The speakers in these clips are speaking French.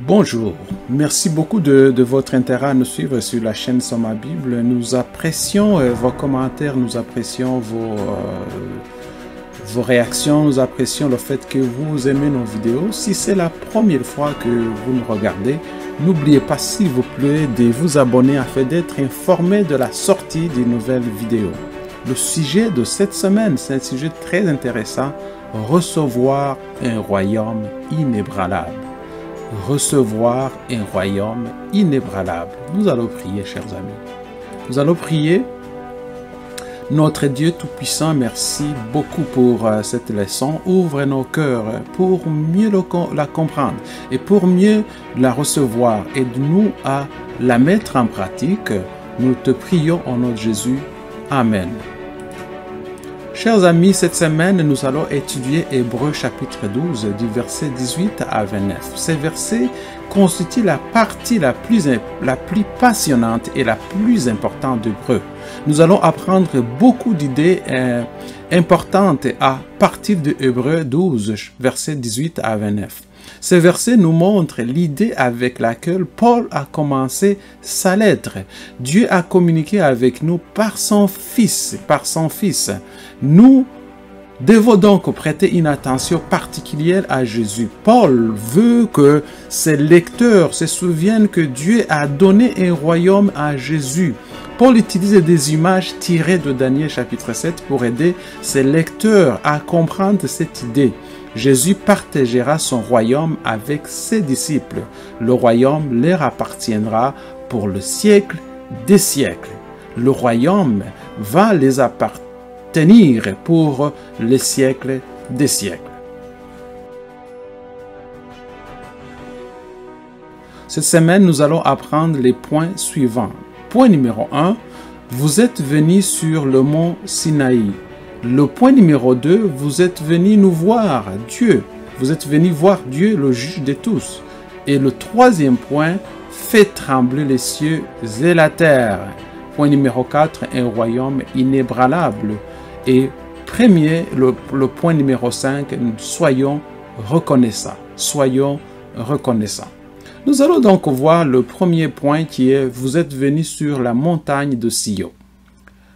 Bonjour, merci beaucoup de votre intérêt à nous suivre sur la chaîne Sur ma Bible. Nous apprécions vos commentaires, nous apprécions vos réactions, nous apprécions le fait que vous aimez nos vidéos. Si c'est la première fois que vous nous regardez, n'oubliez pas s'il vous plaît de vous abonner afin d'être informé de la sortie des nouvelles vidéos. Le sujet de cette semaine, c'est un sujet très intéressant, recevoir un royaume inébranlable. Recevoir un royaume inébranlable. Nous allons prier, chers amis. Nous allons prier. Notre Dieu Tout-Puissant, merci beaucoup pour cette leçon. Ouvre nos cœurs pour mieux la comprendre et pour mieux la recevoir. Aide-nous à la mettre en pratique. Nous te prions au nom de Jésus. Amen. Chers amis, cette semaine, nous allons étudier Hébreux chapitre 12, du verset 18 à 29. Ces versets constituent la partie la plus passionnante et la plus importante d'Hébreux. Nous allons apprendre beaucoup d'idées importantes à partir de Hébreux 12, versets 18 à 29. Ces versets nous montrent l'idée avec laquelle Paul a commencé sa lettre. Dieu a communiqué avec nous par son Fils, Nous devons donc prêter une attention particulière à Jésus. Paul veut que ses lecteurs se souviennent que Dieu a donné un royaume à Jésus. Paul utilise des images tirées de Daniel chapitre 7 pour aider ses lecteurs à comprendre cette idée. Jésus partagera son royaume avec ses disciples. Le royaume leur appartiendra pour le siècle des siècles. Le royaume va les appartenir pour les siècles des siècles. Cette semaine, nous allons apprendre les points suivants. Point numéro 1, vous êtes venus sur le mont Sinaï. Le point numéro 2, vous êtes venus nous voir, Dieu. Vous êtes venus voir Dieu, le juge de tous. Et le troisième point, fait trembler les cieux et la terre. Point numéro 4, un royaume inébranlable. Et le point numéro 5, soyons reconnaissants. Soyons reconnaissants. Nous allons donc voir le premier point qui est « Vous êtes venus sur la montagne de Sion ».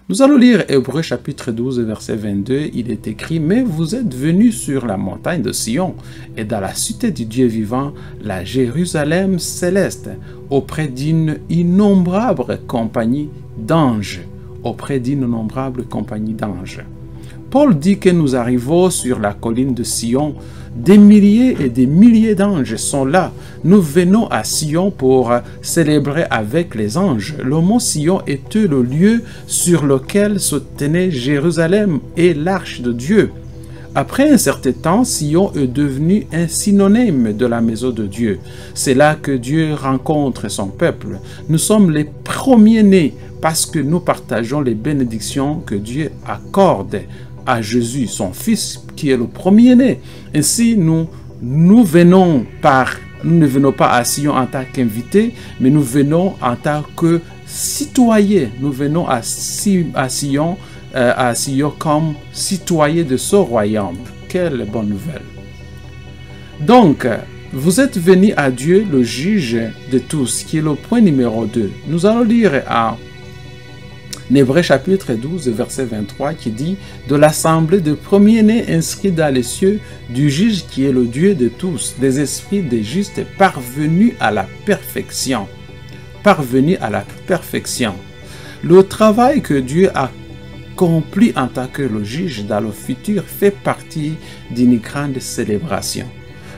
Nous allons lire Hébreux chapitre 12, verset 22. Il est écrit « Mais vous êtes venus sur la montagne de Sion et dans la cité du Dieu vivant, la Jérusalem céleste, auprès d'une innombrable compagnie d'anges. » Auprès d'une innombrable compagnie d'anges. Paul dit que nous arrivons sur la colline de Sion. Des milliers et des milliers d'anges sont là. Nous venons à Sion pour célébrer avec les anges. Le mont Sion était le lieu sur lequel se tenait Jérusalem et l'arche de Dieu. Après un certain temps, Sion est devenu un synonyme de la maison de Dieu. C'est là que Dieu rencontre son peuple. Nous sommes les premiers-nés parce que nous partageons les bénédictions que Dieu accorde à Jésus, son Fils, qui est le premier-né. Ainsi, nous ne venons pas à Sion en tant qu'invités, mais nous venons en tant que citoyens. Nous venons à Sion comme citoyens de ce royaume. Quelle bonne nouvelle! Donc, vous êtes venus à Dieu, le juge de tous, qui est le point numéro 2. Nous allons lire à Hébreux chapitre 12, verset 23, qui dit « De l'assemblée de premiers-nés inscrits dans les cieux, du juge qui est le Dieu de tous, des esprits des justes parvenus à la perfection. » Parvenus à la perfection. Le travail que Dieu a accompli en tant que le juge dans le futur fait partie d'une grande célébration.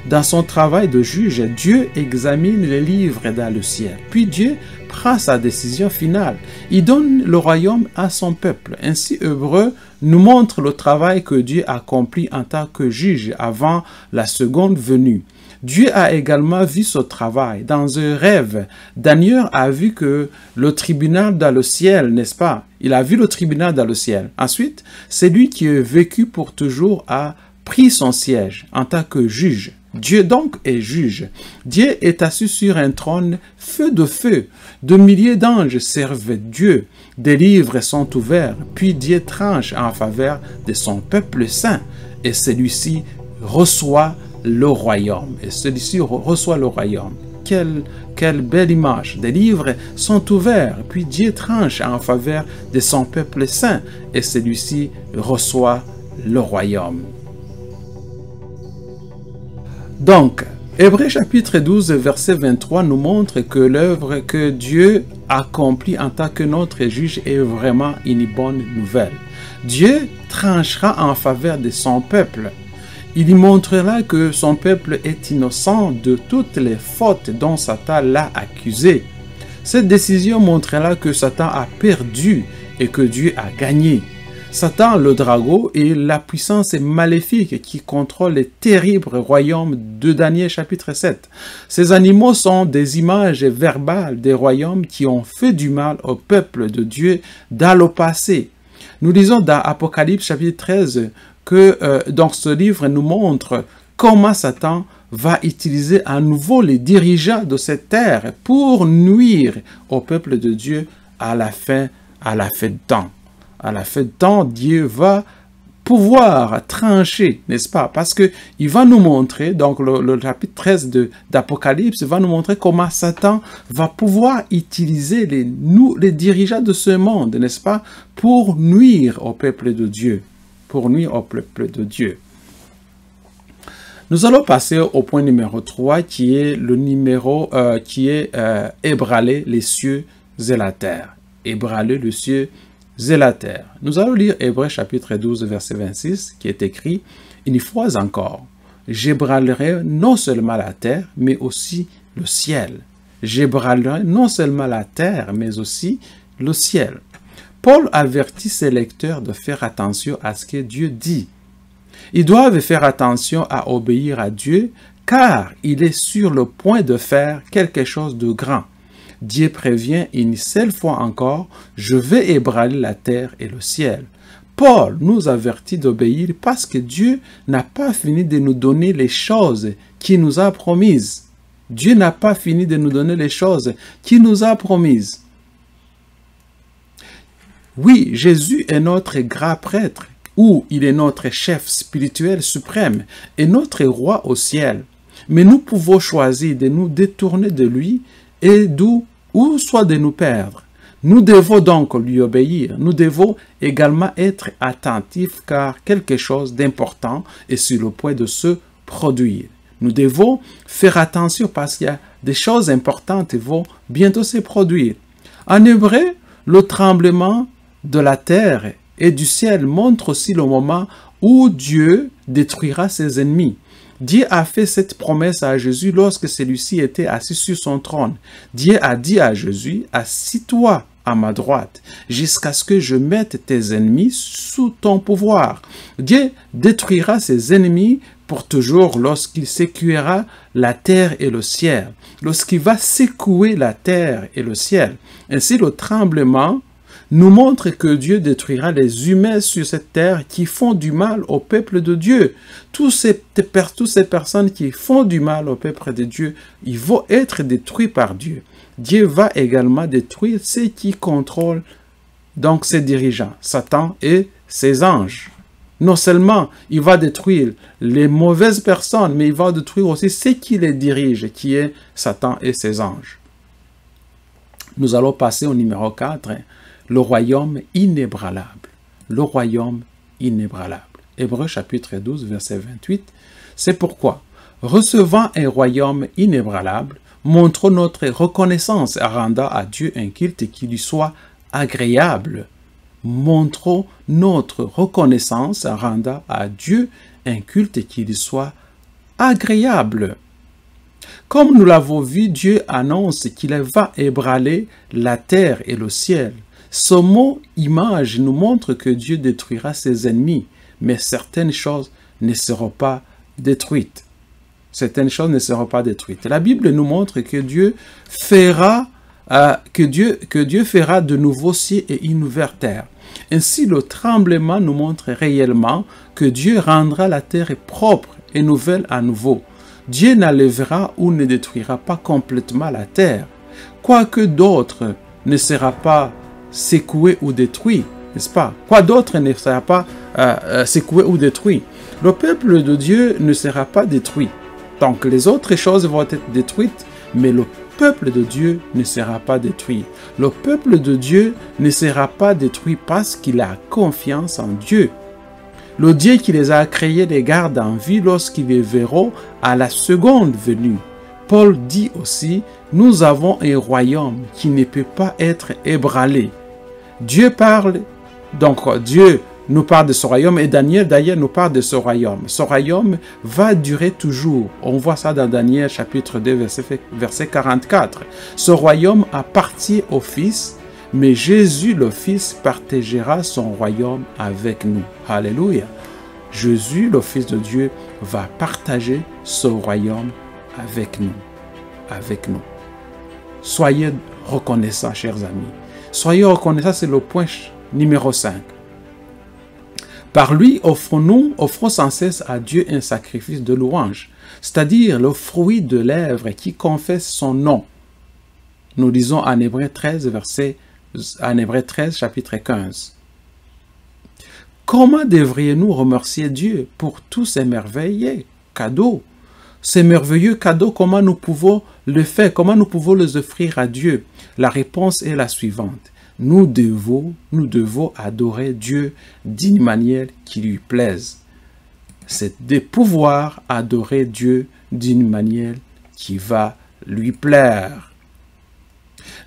Dans son travail de juge, Dieu examine les livres dans le ciel. Puis Dieu prend sa décision finale. Il donne le royaume à son peuple. Ainsi, Hébreux nous montre le travail que Dieu a accompli en tant que juge avant la seconde venue. Dieu a également vu ce travail. Dans un rêve, Daniel a vu que le tribunal dans le ciel, n'est-ce pas? Il a vu le tribunal dans le ciel. Ensuite, c'est lui qui est vécu pour toujours a pris son siège en tant que juge. Dieu donc est juge. Dieu est assis sur un trône feu. De milliers d'anges servent Dieu. Des livres sont ouverts, puis Dieu tranche en faveur de son peuple saint. Et celui-ci reçoit le royaume. quelle belle image. Des livres sont ouverts, puis Dieu tranche en faveur de son peuple saint, et celui-ci reçoit le royaume. Donc, Hébreux chapitre 12, verset 23 nous montre que l'œuvre que Dieu accomplit en tant que notre juge est vraiment une bonne nouvelle. Dieu tranchera en faveur de son peuple. Il y montrera que son peuple est innocent de toutes les fautes dont Satan l'a accusé. Cette décision montrera que Satan a perdu et que Dieu a gagné. Satan, le dragon, est la puissance maléfique qui contrôle le terrible royaume de Daniel chapitre 7. Ces animaux sont des images verbales des royaumes qui ont fait du mal au peuple de Dieu dans le passé. Nous lisons dans Apocalypse chapitre 13 que donc ce livre nous montre comment Satan va utiliser à nouveau les dirigeants de cette terre pour nuire au peuple de Dieu à la fin du temps. À la fin du temps, Dieu va pouvoir trancher, n'est-ce pas? Parce qu'il va nous montrer, donc le chapitre 13 d'Apocalypse va nous montrer comment Satan va pouvoir utiliser les dirigeants de ce monde, n'est-ce pas? Pour nuire au peuple de Dieu. Pour nuire au peuple de Dieu. Nous allons passer au point numéro 3 qui est le numéro ébranler les cieux et la terre. Ébranler les cieux et la terre. Nous allons lire Hébreux chapitre 12 verset 26 qui est écrit « Une fois encore, j'ébranlerai non seulement la terre mais aussi le ciel. J'ébranlerai non seulement la terre mais aussi le ciel. » Paul avertit ses lecteurs de faire attention à ce que Dieu dit. Ils doivent faire attention à obéir à Dieu car il est sur le point de faire quelque chose de grand. Dieu prévient une seule fois encore, je vais ébranler la terre et le ciel. Paul nous avertit d'obéir parce que Dieu n'a pas fini de nous donner les choses qu'il nous a promises. Dieu n'a pas fini de nous donner les choses qu'il nous a promises. Oui, Jésus est notre grand prêtre, ou il est notre chef spirituel suprême et notre roi au ciel. Mais nous pouvons choisir de nous détourner de lui et ou soit de nous perdre. Nous devons donc lui obéir. Nous devons également être attentifs car quelque chose d'important est sur le point de se produire. Nous devons faire attention parce qu'il y a des choses importantes qui vont bientôt se produire. En hébreu, le tremblement de la terre et du ciel montre aussi le moment où Dieu détruira ses ennemis. Dieu a fait cette promesse à Jésus lorsque celui-ci était assis sur son trône. Dieu a dit à Jésus, « Assis-toi à ma droite, jusqu'à ce que je mette tes ennemis sous ton pouvoir. » Dieu détruira ses ennemis pour toujours lorsqu'il secouera la terre et le ciel, lorsqu'il va secouer la terre et le ciel. Ainsi, le tremblement nous montre que Dieu détruira les humains sur cette terre qui font du mal au peuple de Dieu. Toutes ces personnes qui font du mal au peuple de Dieu, ils vont être détruits par Dieu. Dieu va également détruire ceux qui contrôlent donc ses dirigeants, Satan et ses anges. Non seulement il va détruire les mauvaises personnes, mais il va détruire aussi ceux qui les dirigent, qui est Satan et ses anges. Nous allons passer au numéro 4. Le royaume inébranlable. Le royaume inébranlable. Hébreux chapitre 12, verset 28. C'est pourquoi, recevant un royaume inébranlable, montrons notre reconnaissance en rendant à Dieu un culte qui lui soit agréable. Montrons notre reconnaissance en rendant à Dieu un culte qui lui soit agréable. Comme nous l'avons vu, Dieu annonce qu'il va ébranler la terre et le ciel. Ce mot « image » nous montre que Dieu détruira ses ennemis, mais certaines choses ne seront pas détruites. Certaines choses ne seront pas détruites. La Bible nous montre que Dieu fera de nouveaux cieux et une nouvelle terre. Ainsi, le tremblement nous montre réellement que Dieu rendra la terre propre et nouvelle à nouveau. Dieu n'enlèvera ou ne détruira pas complètement la terre, quoique d'autres ne sera pas secoué ou détruit, n'est-ce pas? Quoi d'autre ne sera pas secoué ou détruit? Le peuple de Dieu ne sera pas détruit. Donc les autres choses vont être détruites, mais le peuple de Dieu ne sera pas détruit. Le peuple de Dieu ne sera pas détruit parce qu'il a confiance en Dieu. Le Dieu qui les a créés les garde en vie lorsqu'ils les verront à la seconde venue. Paul dit aussi, nous avons un royaume qui ne peut pas être ébranlé. Dieu nous parle de ce royaume et Daniel d'ailleurs nous parle de ce royaume. Ce royaume va durer toujours. On voit ça dans Daniel chapitre 2 verset 44. Ce royaume appartient au Fils, mais Jésus le Fils partagera son royaume avec nous. Alléluia. Jésus le Fils de Dieu va partager ce royaume avec nous. Avec nous. Soyez reconnaissants, chers amis. Soyez reconnaissants, c'est le point numéro 5. Par lui, offrons sans cesse à Dieu un sacrifice de louange, c'est-à-dire le fruit de lèvres qui confesse son nom. Nous lisons en Hébreux 13, chapitre 15. Comment devrions-nous remercier Dieu pour tous ces merveilleux cadeaux? Ces merveilleux cadeaux, comment nous pouvons le faire? Comment nous pouvons les offrir à Dieu? La réponse est la suivante. Nous devons adorer Dieu d'une manière qui lui plaise. C'est de pouvoir adorer Dieu d'une manière qui va lui plaire.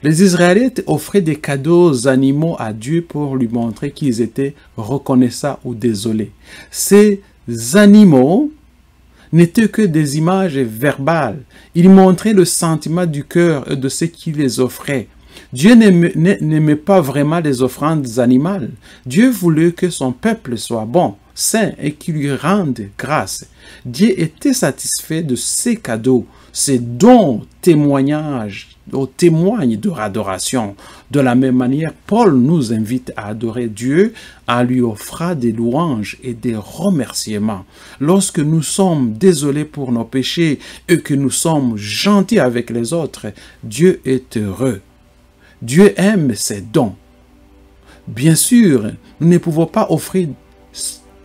Les Israélites offraient des cadeaux animaux à Dieu pour lui montrer qu'ils étaient reconnaissants ou désolés. Ces animaux n'étaient que des images verbales. Ils montraient le sentiment du cœur et de ce qui les offrait. Dieu n'aimait pas vraiment les offrandes animales. Dieu voulait que son peuple soit bon, saint et qu'il lui rende grâce. Dieu était satisfait de ces cadeaux. Ces dons témoignent de l'adoration. De la même manière, Paul nous invite à adorer Dieu en lui offrant des louanges et des remerciements. Lorsque nous sommes désolés pour nos péchés et que nous sommes gentils avec les autres, Dieu est heureux. Dieu aime ses dons. Bien sûr, nous ne pouvons pas offrir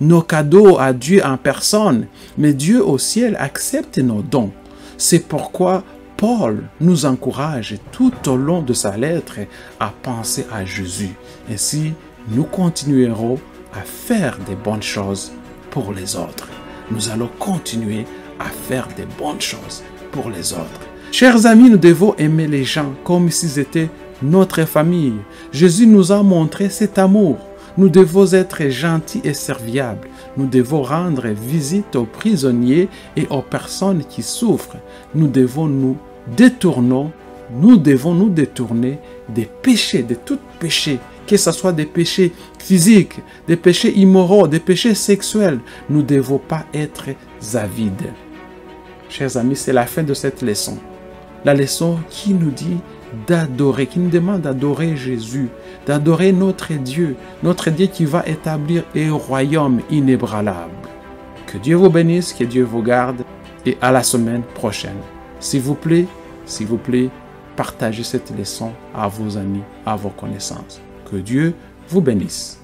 nos cadeaux à Dieu en personne, mais Dieu au ciel accepte nos dons. C'est pourquoi Paul nous encourage tout au long de sa lettre à penser à Jésus. Ainsi, nous continuerons à faire des bonnes choses pour les autres. Nous allons continuer à faire des bonnes choses pour les autres. Chers amis, nous devons aimer les gens comme s'ils étaient notre famille. Jésus nous a montré cet amour. Nous devons être gentils et serviables. Nous devons rendre visite aux prisonniers et aux personnes qui souffrent. Nous devons nous détourner des péchés, de tout péché, que ce soit des péchés physiques, des péchés immoraux, des péchés sexuels. Nous ne devons pas être avides. Chers amis, c'est la fin de cette leçon. La leçon qui nous dit d'adorer, qui nous demande d'adorer Jésus, d'adorer notre Dieu qui va établir un royaume inébranlable. Que Dieu vous bénisse, que Dieu vous garde et à la semaine prochaine. S'il vous plaît, partagez cette leçon à vos amis, à vos connaissances. Que Dieu vous bénisse.